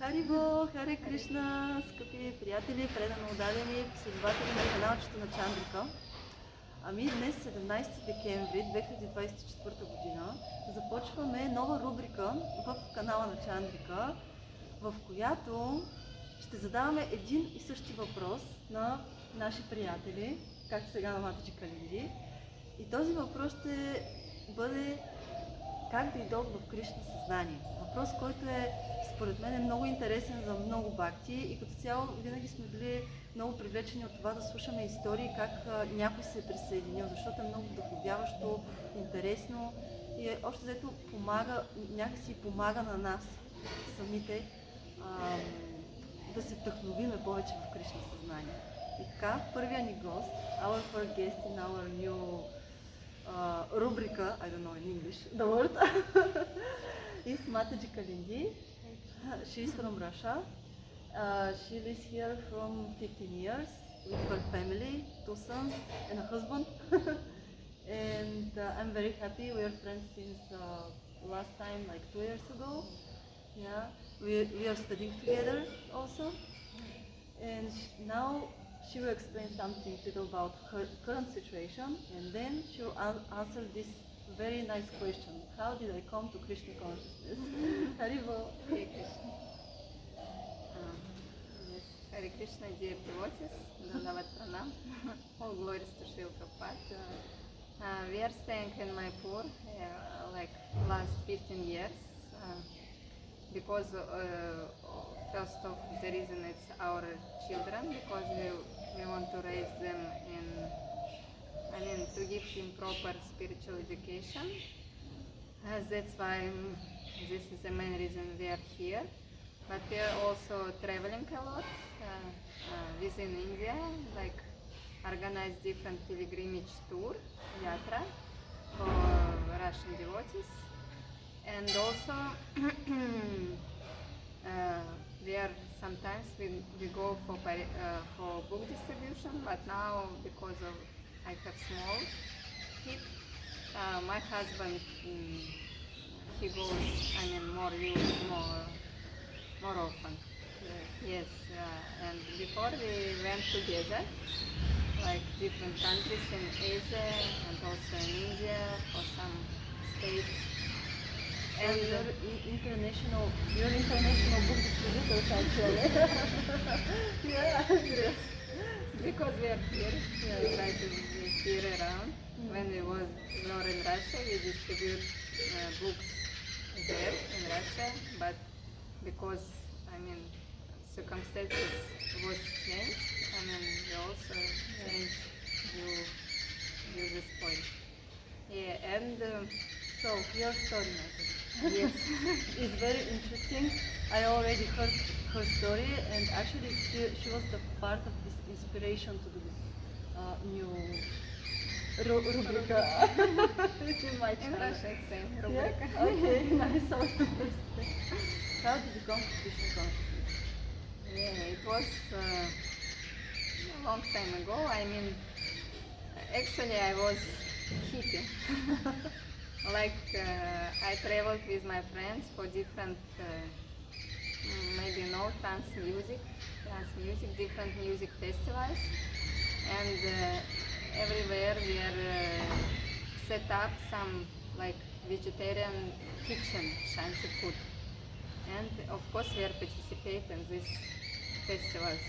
Харибо, Харе Кришна, скъпи приятели, предано отдадени последователи на каналчето на Чандрика. Днес, 17 декември 2024 година, започваме нова рубрика в канала на Чандрика, в която ще задаваме един и същи въпрос на наши приятели, както сега на Матаджи Калинди. И този въпрос ще бъде: как дойдох в Кришна съзнание? Въпрос, който според мен е много интересен за много бхакти и като цяло винаги сме били много привлечени от това да слушаме истории как някой се е присъединил, защото е много вдъхновяващо, интересно и още взето някакси помага на нас самите да се вдъхновиме повече в Кришна съзнание. И така, първия ни гост, our first guest in our new rubrica, I don't know in English the word, is Mataji Kalindi. She is from Russia. She lives here from 15 years with her family, 2 sons and a husband. And I'm very happy. We are friends since last time, like 2 years ago. Yeah, we are studying together also. And now she will explain something little about her current situation, and then she will answer this very nice question: how did I come to Krishna consciousness? Haribo. Hare Krishna. Yes, Hare Krishna, dear devotees, Dandavat Pranam, all glories to Srila Prabhupada. We are staying in Mayapur like last 15 years because first of the reason it's our children, because we want to raise them to give him proper spiritual education. That's why this is the main reason we are here. But we are also traveling a lot within India, like organize different pilgrimage tour, yatra, for Russian devotees. And also sometimes we go for book distribution, but now because of I have small kid, my husband he goes more often. Yes, and before we went together, like different countries in Asia and also in India for some states. And you're international book distributors actually. Yeah, yes. Because we are here, we try to be here around. When we were in Russia, we distribute books there in Russia, but because circumstances was changed, we also changed to this point. Yeah, and so your story, Natalie. Yes. It's very interesting. I already heard her story, and actually she was the part of this inspiration to do this new rubrica in my channel. In Russia, it's same rubrica. Yeah? Okay, nice. How did you come to Krishna consciousness? Yeah, it was a long time ago. Actually I was hippie. I traveled with my friends for different, trance music, different music festivals, and everywhere we are set up some vegetarian kitchen, shanty food, and of course we are participate in these festivals.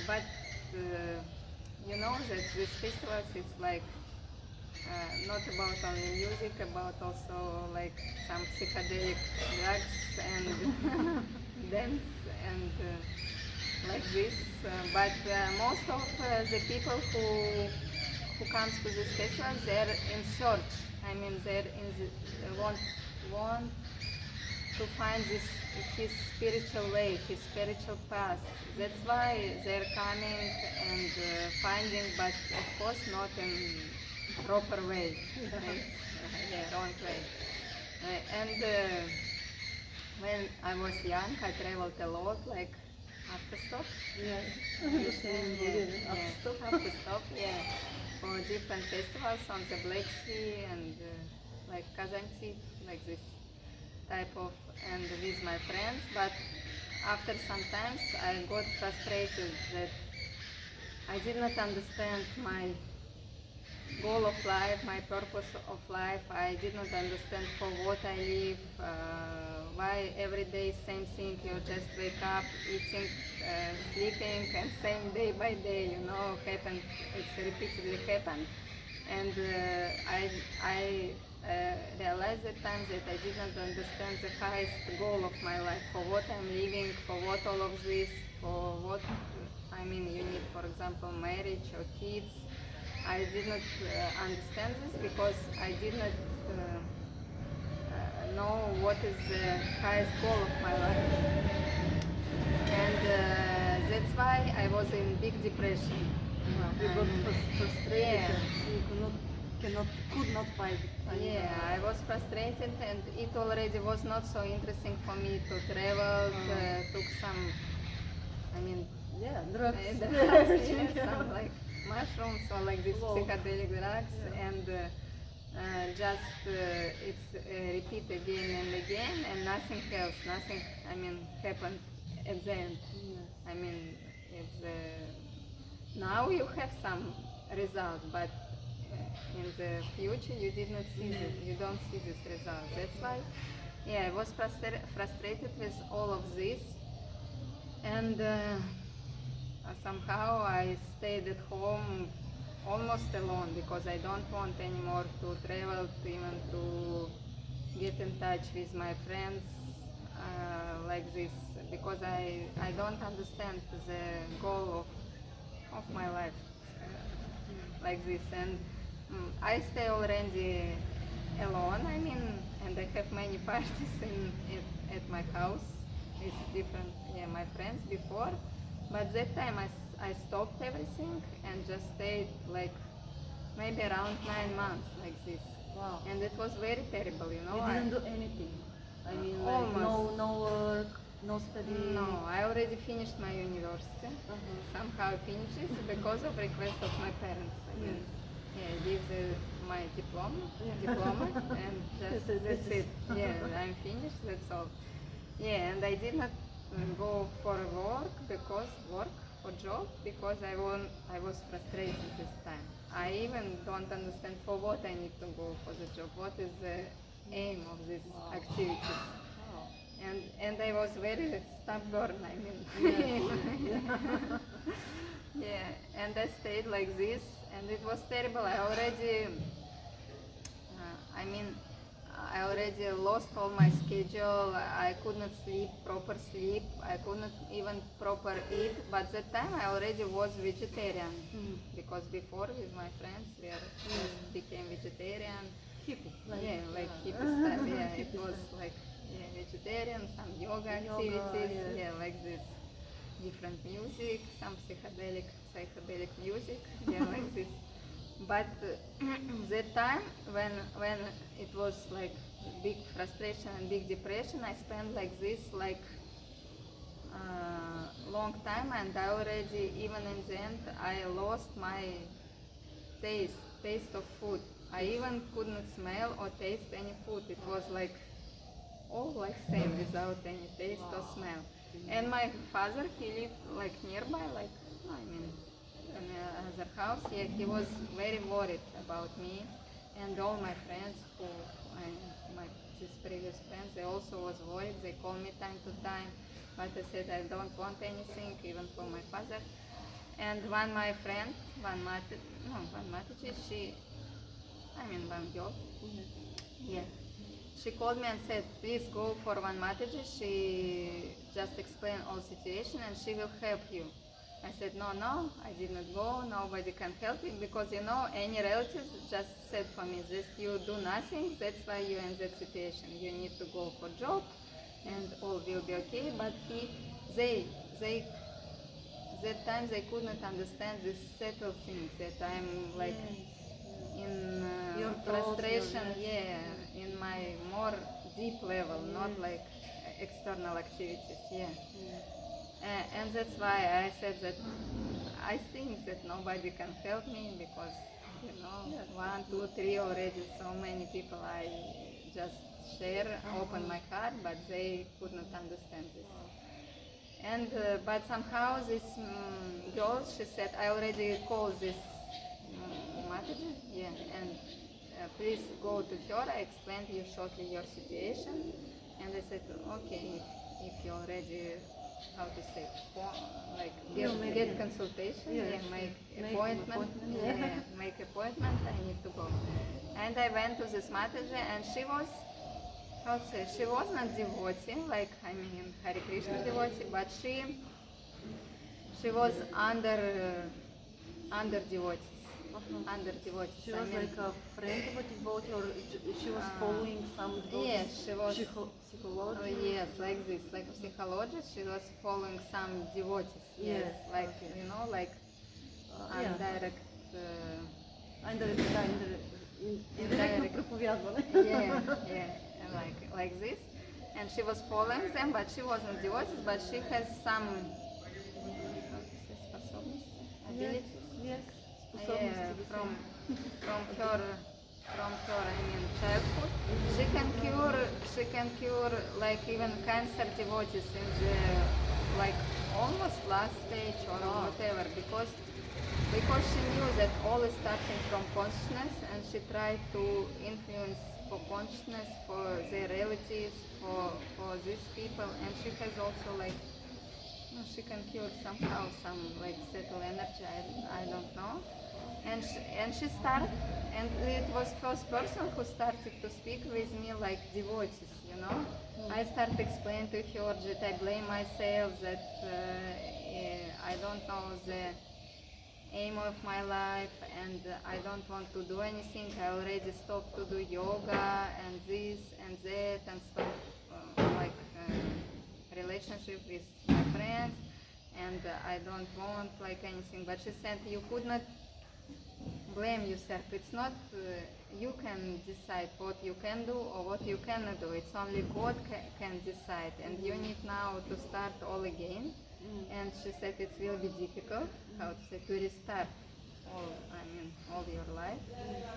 But you know that these festivals is not about only music, about also some psychedelic drugs and dance and like this. But most of the people who comes to this festival, they're in search. They're want to find his spiritual way, his spiritual path. That's why they're coming and finding, but of course not in proper way, right? Wrong way. And when I was young, I traveled a lot, after stop. Yes, After stop, yeah, for different festivals on the Black Sea and Kazan Sea, like this. type of and with my friends, but after some times I got frustrated that I did not understand my goal of life, my purpose of life. I did not understand for what I live, why every day same thing. You just wake up, eating, sleeping, and same day by day. Happen. It's repeatedly happen, and I realized at times that I did not understand the highest goal of my life, for what I'm living, for what all of this, for what you need, for example, marriage or kids. I did not understand this because I did not know what is the highest goal of my life, and that's why I was in big depression. You got frustrated Yeah. and you could not find it. Yeah, I was frustrated, and it already was not so interesting for me to travel, took some, Drugs. some like mushrooms or like these Wow. psychedelic drugs, Yeah. and just it's repeat again and again, and nothing else, nothing, happened at the end. Yes. It's now you have some result, but in the future you did not see this, you don't see this result. That's why, I was frustrated with all of this, and somehow I stayed at home almost alone because I don't want anymore to travel, even to get in touch with my friends like this, because I don't understand the goal of my life like this, and I stay already alone, and I have many parties at my house with different my friends before, but that time I stopped everything and just stayed like maybe around 9 months like this. Wow. And it was very terrible, You didn't do anything. Almost. No work, no study. No, I already finished my university. Somehow finished it because of request of my parents. I give my diploma, and just that's it. Yeah, I'm finished. That's all. Yeah, and I did not go for job because I was frustrated this time. I even don't understand for what I need to go for the job. What is the aim of these activities? Wow. And I was very stubborn. Yeah, and I stayed like this, and it was terrible. I already lost all my schedule. I could not sleep, proper sleep. I could not even proper eat. But that time I already was vegetarian because before with my friends we just became vegetarian. Hippie. Like hippie style. Yeah, it was like vegetarian, some yoga activities. Yes. Yeah, like this. Different music, some psychedelic music. Yeah, like this. But that time when it was like big frustration and big depression, I spent like this long time, and I already, even in the end, I lost my taste of food. I even couldn't smell or taste any food. It was like all like same without any taste or smell. And my father, he lived like nearby, in another house. Yeah, he was very worried about me, and all my friends these previous friends, they also was worried. They call me time to time, but I said I don't want anything, even for my father. And one my friend, one Matici, one girl, yeah, she called me and said, please go for one Mataji. She just explained all situation and she will help you. I said, no, I did not go. Nobody can help me because, any relatives just said for me, just you do nothing. That's why you're in that situation. You need to go for job and all will be okay. But that time they could not understand this subtle things that I'm like in frustration, in my more deep level, not like external activities, and that's why I said that I think that nobody can help me because 1, 2, 3 already, so many people I just share, open my heart, but they could not understand this. And but somehow this girl, she said, I already called this manager, yeah, and please go to her. I explained you shortly your situation, and I said, okay, if you already, how to say, like get consultation, Yes, make make appointment, appointment, yeah, make appointment. I need to go, and I went to this manager, and she was, how to say, she was not devotee, like I mean Hare Krishna devotee, but she was under devotees. Under devotees. She was like a friend of a devotee, or she was following some devotees? Yes, she was. Psychology? Yes, like this, like psychologist. She was following some devotees. Yes, like okay. you know, like Yeah. indirect. Индиректно проповядване. Yeah, yeah, like this. And she was following them, but she wasn't devotee, but she has some, how to say, способности, abilities. Yes. Yeah, from her, I mean, childhood, she can cure like even cancer devotees in the like almost last stage or whatever, because she knew that all is starting from consciousness, and she tried to influence for consciousness, for their relatives, for these people, and she has also like, she can cure somehow some like subtle energy, I don't know. And she started, and it was first person who started to speak with me like devotees, you know. I started explaining to her that I blame myself, that I don't know the aim of my life, and I don't want to do anything. I already stopped to do yoga and this and that, and stop relationship with my friends, and I don't want like anything. But she said, you could not blame yourself. It's not you can decide what you can do or what you cannot do. It's only God can decide, and you need now to start all again. And she said it will be difficult, how to say, to restart all your life,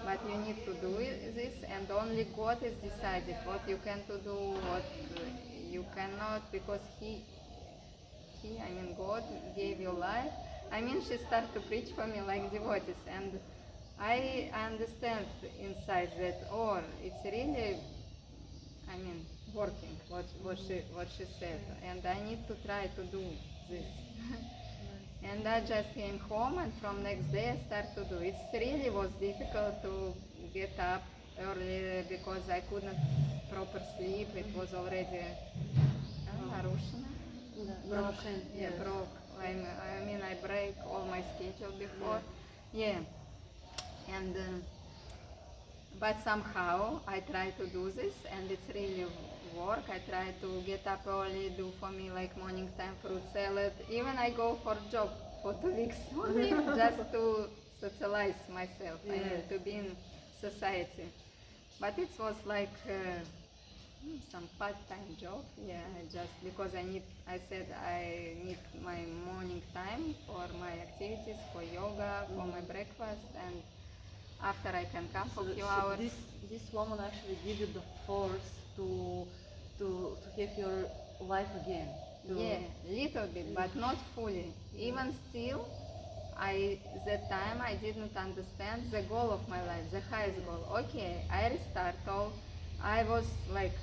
but you need to do this, and only God is decided what you can to do, what you cannot, because I mean God gave you life. I mean, she started to preach for me like devotees, and I understand inside that, or it's really, I mean, working what she said, and I need to try to do this. And I just came home, and from next day I started to do it. It really was difficult to get up early because I couldn't proper sleep. It was already нарушено. Нарушен, Yeah, yes. broke. I mean, I break all my schedule before. Yeah. And but somehow I try to do this, and it's really work. I try to get up early, do for me like morning time fruit salad. Even I go for job for 2 weeks only just to socialize myself. I mean, to be in society. But it was like some part-time job. Yeah, just because I said I need my morning time for my activities, for yoga, for my breakfast, and after I can come for a few hours. This woman actually gives you the force to have your life again. Yeah, little bit, but not fully. Even still, that time I didn't understand the goal of my life, the highest goal. Okay, I restart all. I was like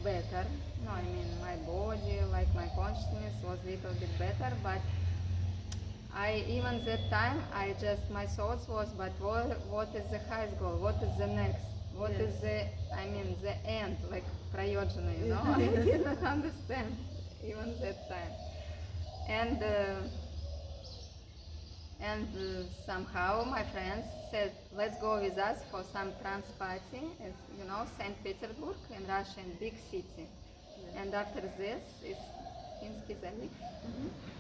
better. No, I mean my body, like my consciousness was little bit better, but even that time, my thoughts was, but what is the highest goal? What is the next? What is the end, like prayojana, you know? I didn't understand even that time. And somehow my friends said, let's go with us for some trans party. It's, St. Petersburg in Russian, big city. And after this is Finsky Zaliv.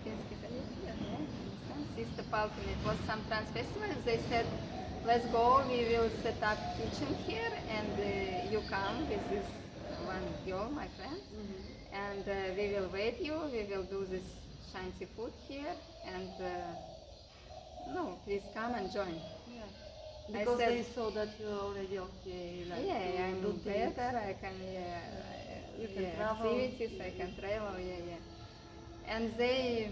Finsky Zaliv, Sister Palkin. It was some trans festival. They said, let's go, we will set up kitchen here, and you come with this one girl, my friend, and we will wait you, we will do this shanty food here, and no, please come and join. Because said, they saw that you're already okay, like yeah, I'm do things. better. I can, You can yeah, travel. activities. I can travel. Yeah. And they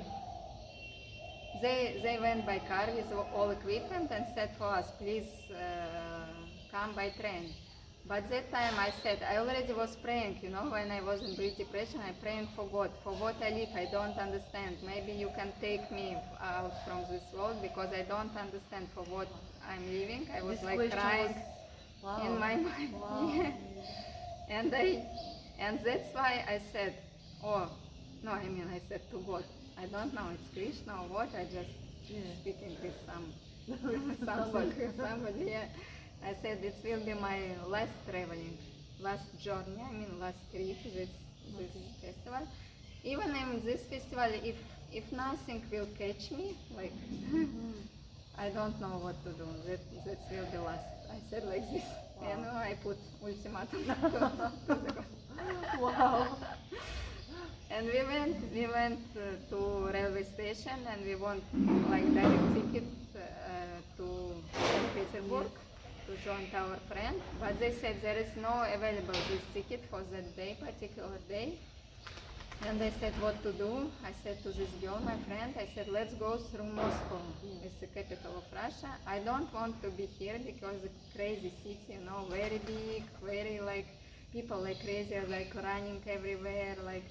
went by car with all equipment and said for us, please come by train. But that time I said, I already was praying, when I was in Great Depression, I praying for God. For what I live, I don't understand. Maybe you can take me out from this world because I don't understand for what I'm living. I was This like question crying was, wow. in my mind. Wow. Yeah. And that's why I said, oh, no, I said to God, I don't know, it's Krishna or what, I just speaking with somebody, yeah. I said it will be my last traveling, last journey, last trip, this festival. Even in this festival, if nothing will catch me, like, I don't know what to do, that will be last. I said like this, Wow. I put ultimatum to the God. Wow. And we went to railway station and we want like direct ticket to St. Petersburg to join our friend. But they said there is no available this ticket for that day, particular day. And I said what to do. I said to this girl, my friend, I said let's go through Moscow. It's the capital of Russia. I don't want to be here because it's a crazy city, very big, very like people like crazy, like running everywhere, like.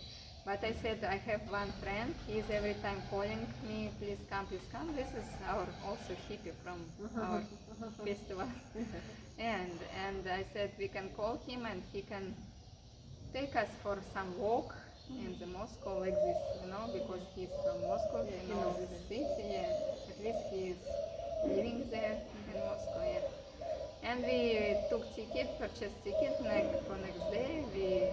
But I said I have one friend. He is every time calling me, please come, please come. This is our also hippie from our festival. and I said we can call him and he can take us for some walk in the Moscow like this, because he's from Moscow, he knows this city, at least he is living there in Moscow, And we took ticket, purchased ticket for next day, we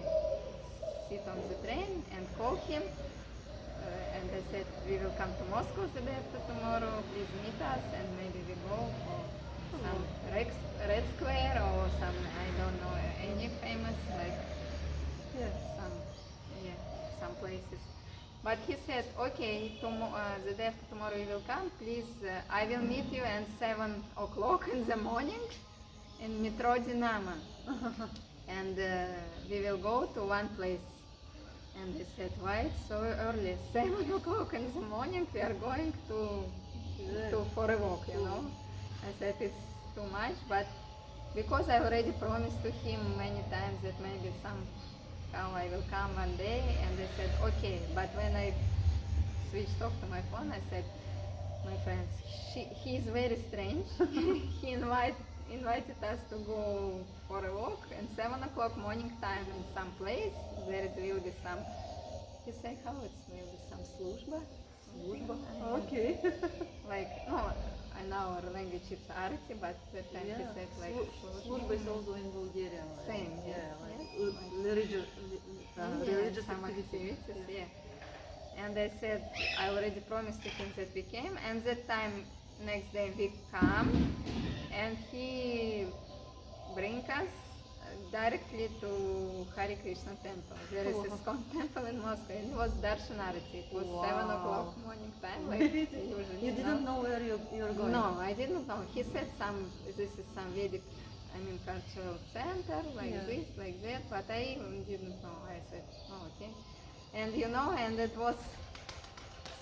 sit on the train and call him, and I said we will come to Moscow the day after tomorrow, please meet us, and maybe we go for some Red Square or some, I don't know, any famous like some places. But he said, okay, the day after tomorrow you will come, please, I will meet you at 7 o'clock in the morning in Metro Dynamo. And we will go to one place. And he said, why it's so early? 7 o'clock in the morning we are going to for a walk, I said it's too much, but because I already promised to him many times that maybe somehow I will come one day, and I said, okay, but when I switched off to my phone, I said, my friends, he is very strange. He invited us to go for a walk at 7 o'clock morning time in some place. There will be some, he said, how it will be some служба? Okay. Like, no, in our language it's arti, but that time he said like Служба is also in Bulgarian. Same, Religious some activity. activities, And I said, I already promised to him that we came, and that time, next day we come, and he bring us directly to Hare Krishna temple. There is a ISKCON temple in Moscow. It was Darshanarati. It was 7 o'clock morning time, like usually. You didn't know where you're going? No, I didn't know. He said this is some Vedic, cultural center, like this, like that, but I didn't know. I said, oh, okay. And and it was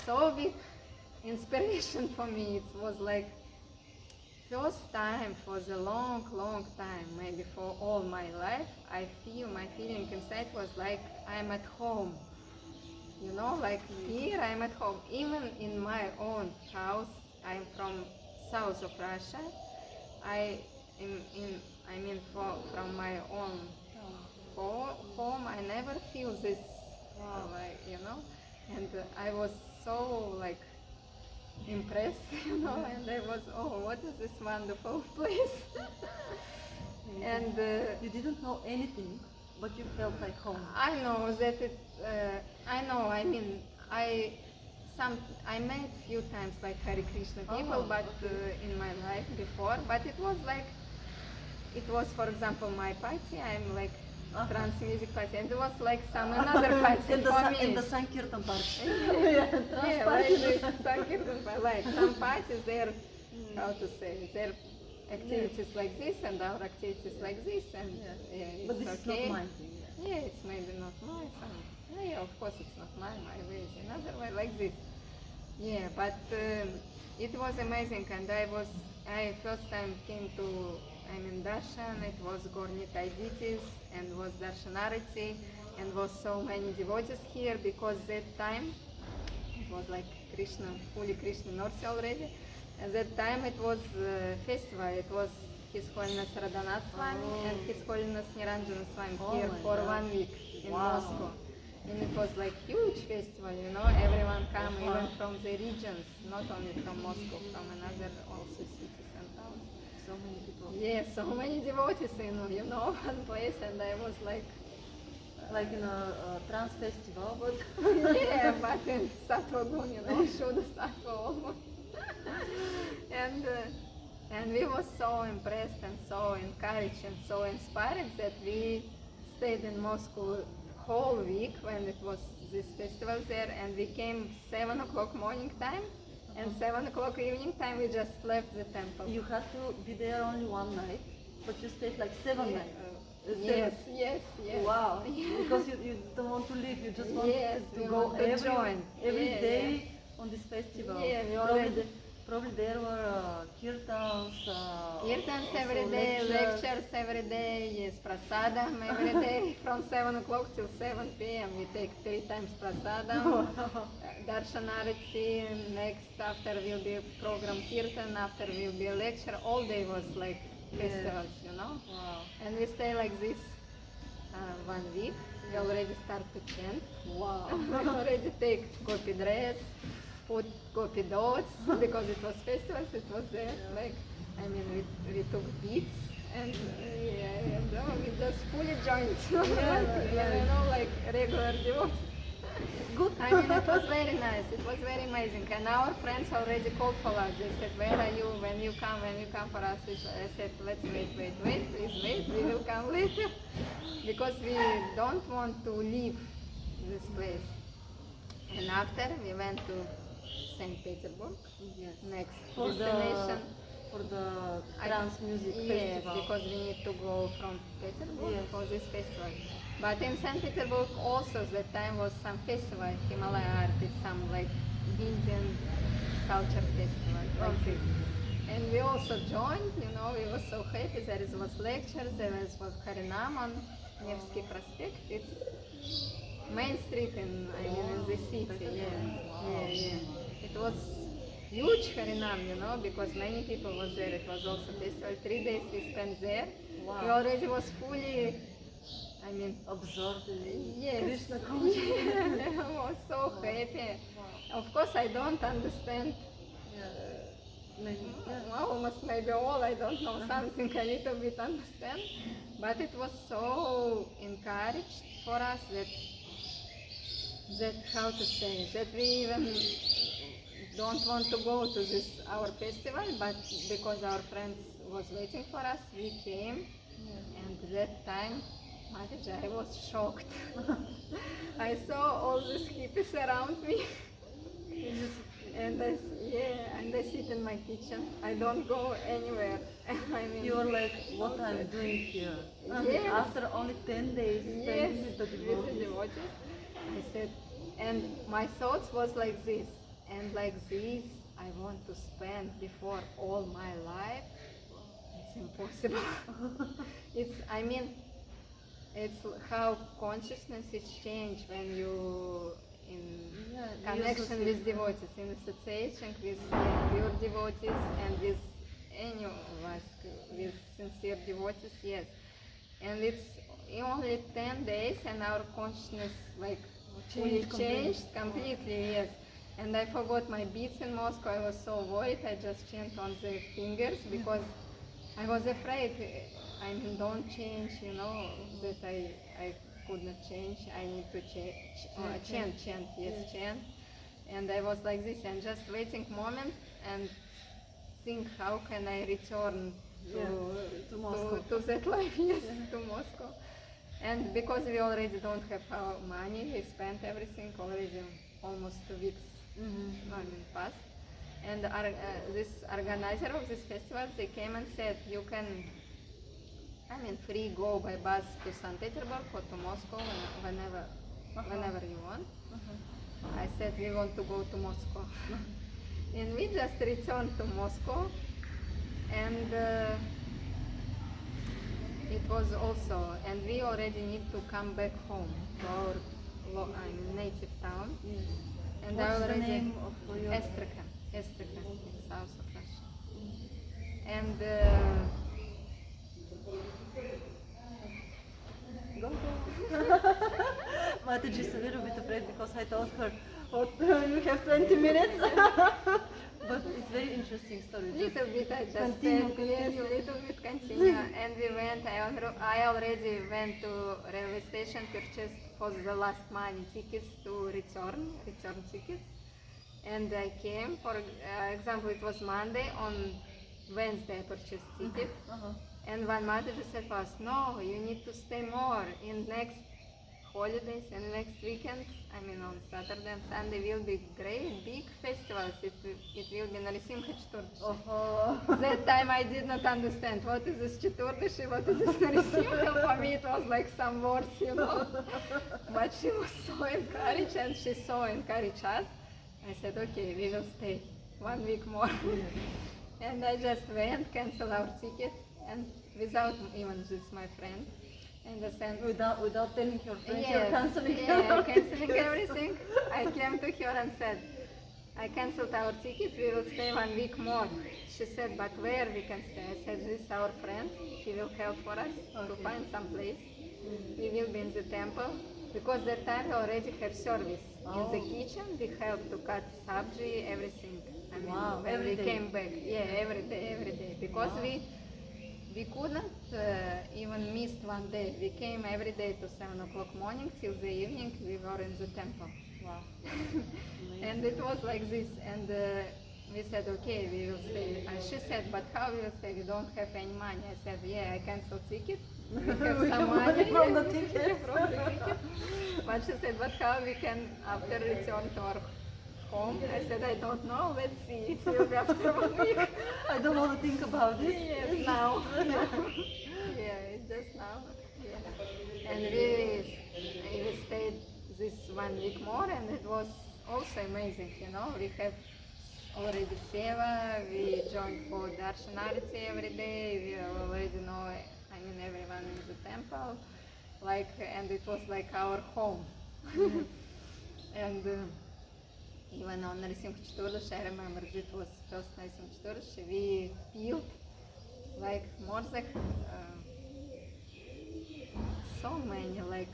so big inspiration for me. It was like first time for the long time, maybe for all my life, my feeling inside was like I'm at home. Like here I'm at home. Even in my own house, I'm from south of Russia. From my own home, I never feel this, and I was so like impressed, and I was, oh, what is this wonderful place? And you didn't know anything, but you felt like home. I know that I met few times like Hare Krishna people, but in my life before, but it was, for example, my party, I'm like trance music party, and it was like some another party for me. In the Sankirtan party. Like this Sankirtan party, like some parties they're, how to say, they're activities like this and our activities like this, and it's But this is not okay. my thing. Yeah, it's maybe not mine. Yeah, of course it's not mine. My way is another way like this. Yeah, but it was amazing, and I first time came to, darshan. It was Gornit Aiditis and was darshanarati, and was so many devotees here because that time it was like Krishna, fully Krishna North already. At that time it was festival. It was His Holiness Radhanath Swami and His Holiness Niranjana Swami here for 1 week in Moscow. And it was like huge festival, everyone come even from the regions, not only from Moscow, from another also cities and towns. So many people. Yeah, so many devotees in, one place, and I was like in a trance festival, but yeah, but in Sattva Gun, Shuddha Sattva almost. And we were so impressed and so encouraged and so inspired that we stayed in Moscow whole week when it was this festival there, and we came 7 o'clock morning time, and 7 o'clock evening time we just left the temple. you had to be there only one night, but you stayed like 7 nights. Yes. Wow. Because you don't want to leave, you just want to we go want to join. every day on this festival. Yeah, we already. Probably there were kirtans. Kirtans also every day, lectures every day, yes, prasadam every day from 7 o'clock till 7 p.m. We take 3 times prasadam. Darshanarati, next after will be program kirtan, after will be a lecture. All day was like festivals, Wow. And we stay like this 1 week. We already start to chant. Wow. We already take gopi dress, put gopi dots, because it was festivals, it was there, we took beads, and we just fully joined, like regular devotees. Good. It was very nice, it was very amazing, and our friends already called for us. They said, where are you when you come for us? I said, let's wait, please wait, we will come later, because we don't want to leave this place. And after we went to St. Petersburg, next For destination. for the trance music Yes, festival. because we need to go from Petersburg for this festival. But in St. Petersburg also that time was some festival, Himalaya artists, some like Indian culture festival, like this. And we also joined, we were so happy. There was lectures, there was Harinam on Nevsky Prospect. It's main street in the city. Yeah. It was huge Harinam, because many people was there. It was also festival. 3 days we spent there. Wow. We already was fully, Absorbed in yes. Krishna consciousness. I was so happy. Of course, I don't understand almost maybe all. I don't know something a little bit understand, but it was so encouraged for us that how to say, that we even don't want to go to this our festival, but because our friends was waiting for us, we came. And that time, Mataji, I was shocked. I saw all these hippies around me. And I sit in my kitchen. I don't go anywhere. You're like, what I'm doing here. Yes. After only 10 days spent with the devotees. I said, and my thoughts was like this, and like this I want to spend before all my life. It's impossible. It's how consciousness is changed when you in connection with devotees, in association with pure devotees and with any of us, with sincere devotees, yes. And it's only 10 days and our consciousness fully changed completely, yes. And I forgot my beads in Moscow. I was so worried. I just chant on the fingers because I was afraid. Don't change, that I could not change. I need to chant. And I was like this and just waiting moment and think how can I return to Moscow, to that life, yes, to Moscow. And because we already don't have our money, we spent everything already almost 2 weeks, past. And this organizer of this festival, they came and said, you can, I mean, free go by bus to St. Petersburg or to Moscow whenever you want. I said, we want to go to Moscow. And we just returned to Moscow, and it was also, and we already need to come back home to our native town. Yes. And What's I the already name of your... Astrakhan, it's south of Russia. And Go, go. Mata just a little bit afraid because I told her, oh, you have 20 minutes. But it's very interesting story. little bit I just Continue, said, yes, continue. little bit continue. And we went, I already went to railway station, purchased for the last money tickets to return tickets. And I came, for example, it was Monday, on Wednesday I purchased ticket. And one mother just said to us, no, you need to stay more in next holidays and next weekends. I mean, on Saturday and Sunday will be great, big festivals. It will be Narasimha Chaturdashi. That time I did not understand what is this Chaturdashi, what is this Narasimha. For me it was like some words, you know. But she was so encouraged, and she so encouraged us. I said, okay, we will stay 1 week more. And I just went, canceled our ticket, and without even this my friend. And I said, Without telling your friend, yes, you're cancelling cancelling everything. I came to her and said, I cancelled our ticket, we will stay 1 week more. She said, but where we can stay? I said, this is our friend, he will help for us to find some place. We will be in the temple, because that time we already have service. In the kitchen, we help to cut sabji, everything. I mean, when every we day. came back, every day. Because we couldn't even miss 1 day. We came every day to 7 o'clock morning till the evening. We were in the temple. Wow. And it was like this. And we said, okay, we will stay. And she said, but how we will stay? We don't have any money. I said, yeah, I canceled ticket. We have some money from the ticket. But she said, but how we can after return to our home? I said, I don't know. Let's see. It will be after 1 week. I don't want to think about this. Yes, now. Yeah, it's just now. Yeah. And we stayed this 1 week more, and it was also amazing, you know. We have already seva, we joined for darshanarati every day, we already know, I mean, everyone in the temple, like, and it was like our home. And even on Narasimha Chaturdashi, I remember it was first Narasimha Chaturdashi, we peeled like more than so many, like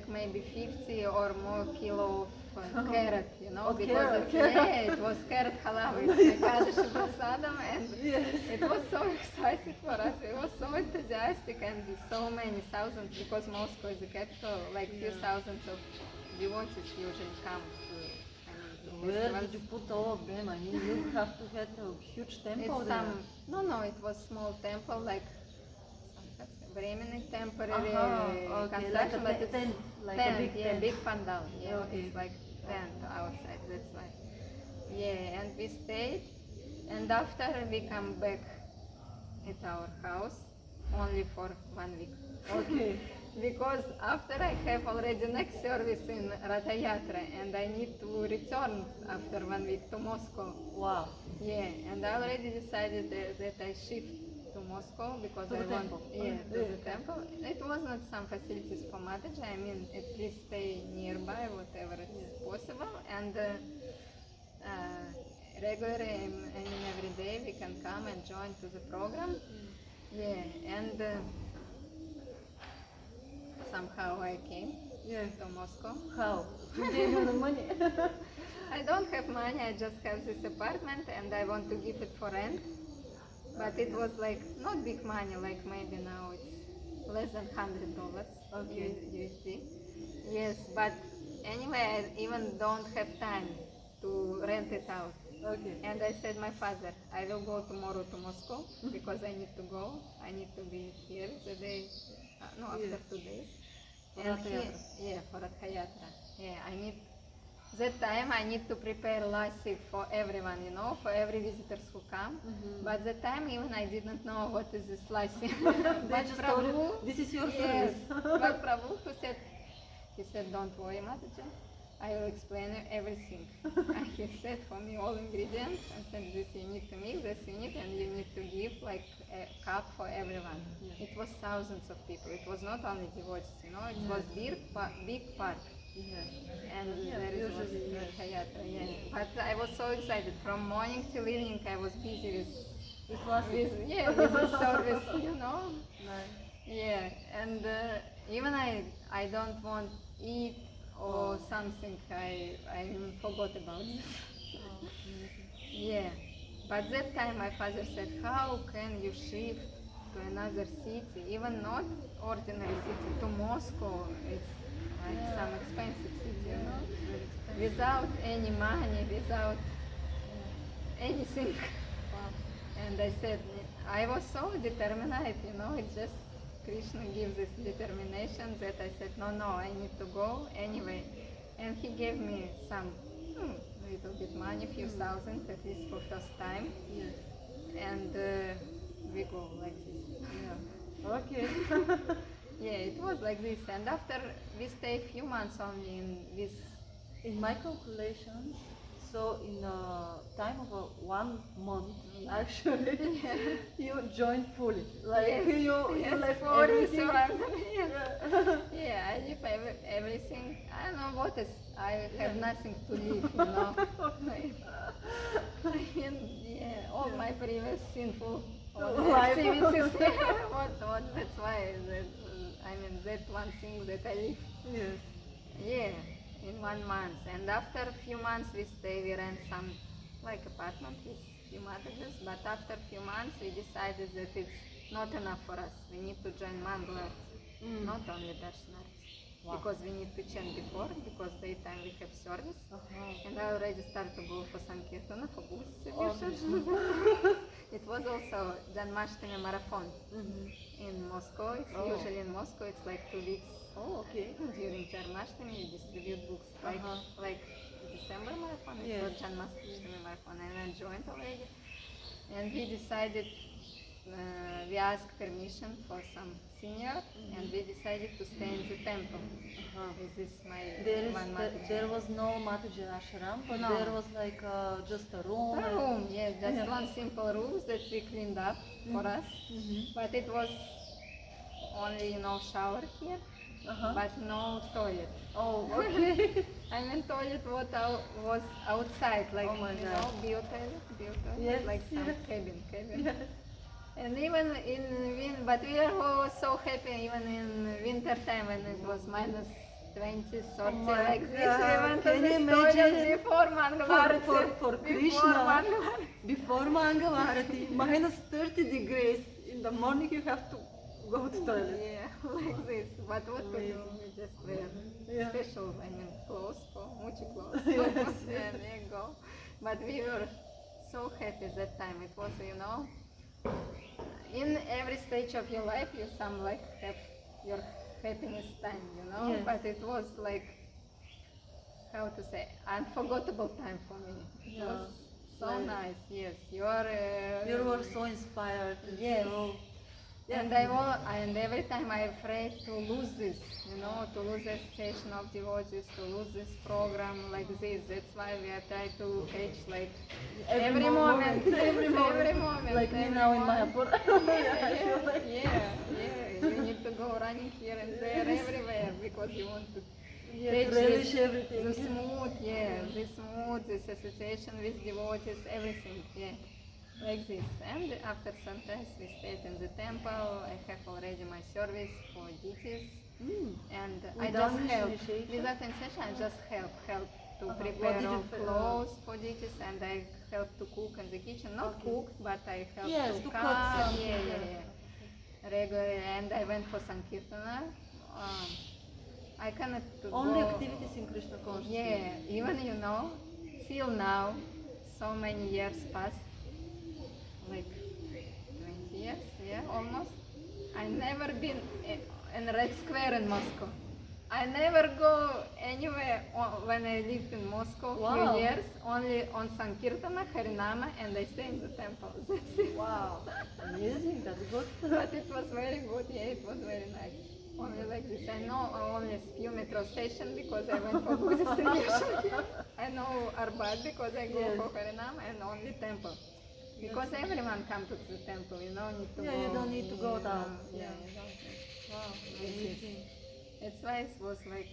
maybe 50 or more kilo of carrot, you know, because it was carrot halal, it's Ekadashi Prasadam, and it was so exciting for us, it was so enthusiastic, and so many thousands, because Moscow is the capital, like few thousands of devotees usually come to Where did you put all of them? I mean, you have to have a huge temple it's there. No, it was small temple, like Временный temporary construction, like but it's tent, like tent, a big tent. big pandal, Okay. it's like tent outside, that's why. Yeah, and we stayed, and after we come back at our house, only for 1 week. Okay. Because after I have already next service in Ratha Yatra, and I need to return after 1 week to Moscow. Wow. Yeah, and I already decided that I shift to Moscow because To I the want temple. to the temple. It was not some facilities for Mataji, I mean at least stay nearby, whatever is possible, and regularly, I mean every day we can come and join to the program. Yeah, and somehow I came to Moscow. How? You gave you the money? I don't have money, I just have this apartment and I want to give it for rent. But it was like not big money, like maybe now it's less than $100 USD. Yes, but anyway, I even don't have time to rent it out. Okay. And I said, my father, I will go tomorrow to Moscow because I need to go. I need to be here the day, after 2 days. For Ratha Yatra. Yeah, for Ratha Yatra. Yeah, I need that time I need to prepare lassi for everyone, you know, for every visitors who come. But that time even I didn't know what is this lassi. They But just told you, this is your yes, service. but Prabhu he said, don't worry, Mataji, I will explain you everything. And he said for me all ingredients and said, this you need to mix, this you need, and you need to give like a cup for everyone. It was thousands of people. It was not only devotees, you know, it was big park. And there is was usually, yes. Hayatra, But I was so excited. From morning till evening I was busy With lassi. with the service, you know. Nice. Yeah, and even I don't want eat or something. I forgot about this. Oh, amazing. Yeah, but that time my father said, how can you shift to another city, even not ordinary city, to Moscow? It's like some expensive city, you know, Very expensive. without any money, without anything. Wow. And I said, I was so determined, you know, it's just Krishna gives this determination that I said, no, I need to go anyway. And he gave me some little bit money, few thousand, at least for first time. Yes. And we go like this. Yeah. Okay. Yeah, it was like this. And after we stay few months only in this. In my calculations, so in a time of 1 month, actually, you joined fully. Like Yes, you left for everything. Yeah, I leave everything. I don't know what is. I have nothing to leave, you know. I mean, all my previous sinful Life. activities. what? That's why. That one thing that I leave. Yes. Yeah, in 1 month. And after a few months we rent some like apartment with few cottages, but after a few months we decided that it's not enough for us. We need to join Mangala, not only Darshanarts. Wow. Because we need to change before, because daytime we have service. And I already started to go for Sankirtana, for booths. It was also Janmashtami marathon in Moscow. It's usually in Moscow, it's like 2 weeks. Oh, okay. During Janmashtami, you distribute books like December marathon. It was Janmashtami marathon, and I joined already. And we decided, we asked permission for some senior, and we decided to stay in the temple. This is my one Mataji. There was no Mataji ashram, but No. there was like just a room. A room, yes, just one simple room that we cleaned up for us. But it was only, shower here, but no toilet. Oh, okay. I mean, toilet was outside, like, bio toilet, Yes, like some cabin. Yes. And even but we were all so happy even in winter time when it was minus 20, 30, like this. We went to Can you this imagine? toilet before Mangalarati. For Krishna, before Mangalarati, minus 30 degrees in the morning, you have to go to toilet. Yeah, like this. But what to do? We just wear special, clothes, for muchi clothes. And there you go. But we were so happy that time. It was, in every stage of your life, you have your happiness time, Yes. But it was like, how to say, unforgettable time for me. It was so nice. Yes, you were so inspired. Yes. So, and every time I'm afraid to lose this, to lose the association of devotees, to lose this program like this. That's why we are trying to catch like every moment. Like me now in Mayapur. You need to go running here and there, everywhere, because you want to catch relish everything. this smooth, this association with devotees, everything, like this. And after some time we stayed in the temple. I have already my service for deities, and I just help. Without initiation, I just help to prepare all clothes for deities, and I help to cook in the kitchen. Not cook, but I help to cut. Regularly. And I went for Sankirtana. I cannot Only go. activities in Krishna consciousness. Yeah, even till now, so many years passed, like 20 years, almost. I never been in Red Square in Moscow. I never go anywhere when I lived in Moscow Wow. few years, only on Sankirtana, Harinama, and I stay in the temple. That's it. Wow, amazing, that's good. But it was very good, yeah, it was very nice. Only like this. I know only a few metro station because I went for Buddhist religion here. I know Arbat because I go Yes. for Harinama, and only temple. Because everyone come to the temple, you don't need to Yeah, go. you don't need to go down. Yeah, Yeah. you don't need. Wow, This is- amazing. It's why it was like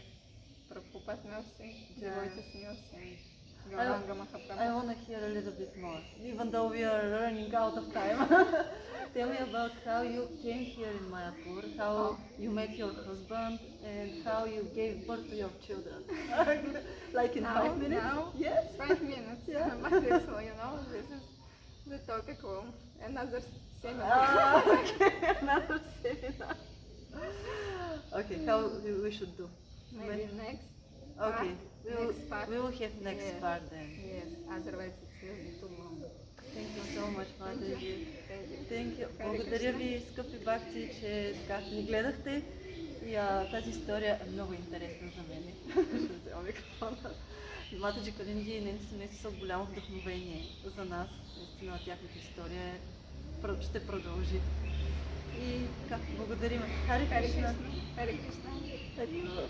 Prabhupada mercy, Yeah. devotees mercy, I, Gauranga I Mahaprabhu. want to hear a little bit more, even though we are running out of time. Tell me about how you came here in Mayapur, how you met your husband, and how you gave birth to your children. Like in Now, 5 minutes? now, Yes. 5 minutes. Yeah. But it's, this is the topic room, another seminar. Okay, another seminar. Okay, how we should do? Maybe next. Okay, Next part. we will have next Yeah. part then. Yes, otherwise it will be too long. Thank you so much, Mataji. Thank you. Thank you. Hare Благодаря Krishna. ви, скъпи бакти, че така ни гледахте. И тази история е много интересна за мен. Ще взема микрофона. Матаджи Калинди и нейните семейства са от голямо вдъхновение за нас. Наистина тяхната история ще продължи. И така, благодарим. Харе Hare Кришна. Krishna. Hare Krishna. Ето.